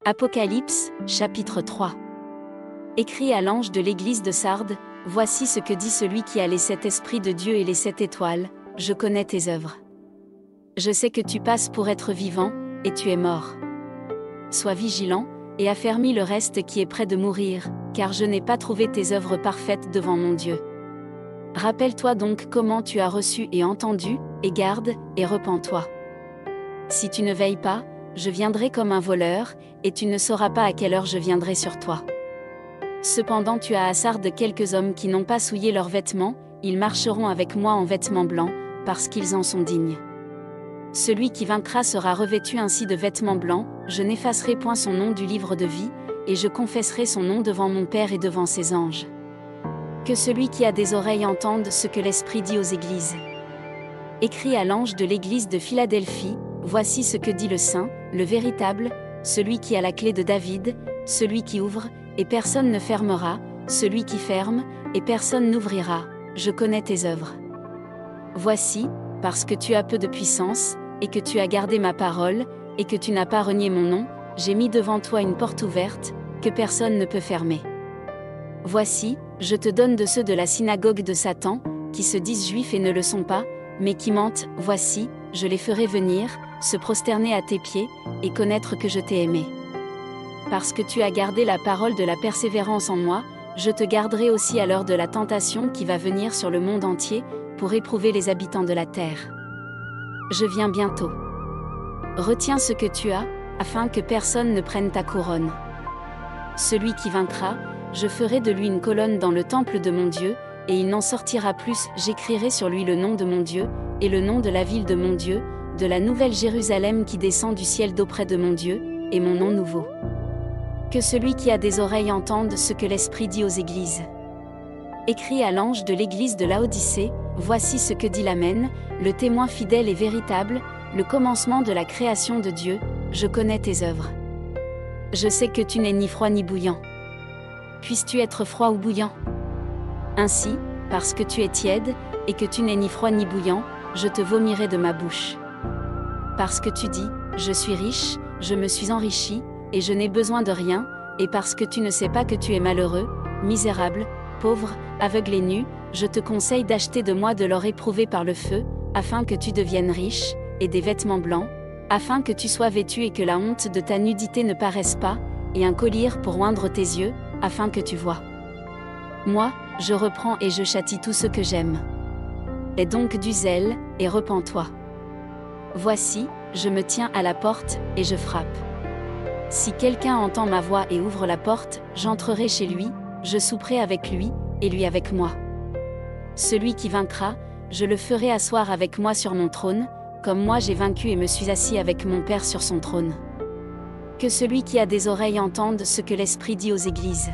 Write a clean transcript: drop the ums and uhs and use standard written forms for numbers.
Apocalypse, chapitre 3. Écrit à l'ange de l'église de Sardes, voici ce que dit celui qui a les 7 esprits de Dieu et les 7 étoiles, je connais tes œuvres. Je sais que tu passes pour être vivant, et tu es mort. Sois vigilant, et affermis le reste qui est près de mourir, car je n'ai pas trouvé tes œuvres parfaites devant mon Dieu. Rappelle-toi donc comment tu as reçu et entendu, et garde, et repens-toi. Si tu ne veilles pas, je viendrai comme un voleur, et tu ne sauras pas à quelle heure je viendrai sur toi. Cependant tu as à Sardes quelques hommes qui n'ont pas souillé leurs vêtements, ils marcheront avec moi en vêtements blancs, parce qu'ils en sont dignes. Celui qui vaincra sera revêtu ainsi de vêtements blancs, je n'effacerai point son nom du livre de vie, et je confesserai son nom devant mon Père et devant ses anges. Que celui qui a des oreilles entende ce que l'Esprit dit aux églises. Écrit à l'ange de l'église de Philadelphie, voici ce que dit le Saint, le véritable, celui qui a la clé de David, celui qui ouvre, et personne ne fermera, celui qui ferme, et personne n'ouvrira, je connais tes œuvres. Voici, parce que tu as peu de puissance, et que tu as gardé ma parole, et que tu n'as pas renié mon nom, j'ai mis devant toi une porte ouverte, que personne ne peut fermer. Voici, je te donne de ceux de la synagogue de Satan, qui se disent juifs et ne le sont pas, mais qui mentent, voici, je les ferai venir, se prosterner à tes pieds, et connaître que je t'ai aimé. Parce que tu as gardé la parole de la persévérance en moi, je te garderai aussi à l'heure de la tentation qui va venir sur le monde entier, pour éprouver les habitants de la terre. Je viens bientôt. Retiens ce que tu as, afin que personne ne prenne ta couronne. Celui qui vaincra, je ferai de lui une colonne dans le temple de mon Dieu, et il n'en sortira plus, j'écrirai sur lui le nom de mon Dieu, et le nom de la ville de mon Dieu, de la nouvelle Jérusalem qui descend du ciel d'auprès de mon Dieu, et mon nom nouveau. Que celui qui a des oreilles entende ce que l'Esprit dit aux églises. Écrit à l'ange de l'église de Laodicée, voici ce que dit l'Amen, le témoin fidèle et véritable, le commencement de la création de Dieu, je connais tes œuvres. Je sais que tu n'es ni froid ni bouillant. Puisses-tu être froid ou bouillant? Ainsi, parce que tu es tiède, et que tu n'es ni froid ni bouillant, je te vomirai de ma bouche. Parce que tu dis, je suis riche, je me suis enrichi, et je n'ai besoin de rien, et parce que tu ne sais pas que tu es malheureux, misérable, pauvre, aveugle et nu, je te conseille d'acheter de moi de l'or éprouvé par le feu, afin que tu deviennes riche, et des vêtements blancs, afin que tu sois vêtu et que la honte de ta nudité ne paraisse pas, et un collier pour oindre tes yeux, afin que tu vois. Moi, je reprends et je châtie tout ce que j'aime. Aie donc du zèle, et repens-toi. Voici, je me tiens à la porte, et je frappe. Si quelqu'un entend ma voix et ouvre la porte, j'entrerai chez lui, je souperai avec lui, et lui avec moi. Celui qui vaincra, je le ferai asseoir avec moi sur mon trône, comme moi j'ai vaincu et me suis assis avec mon Père sur son trône. Que celui qui a des oreilles entende ce que l'Esprit dit aux églises.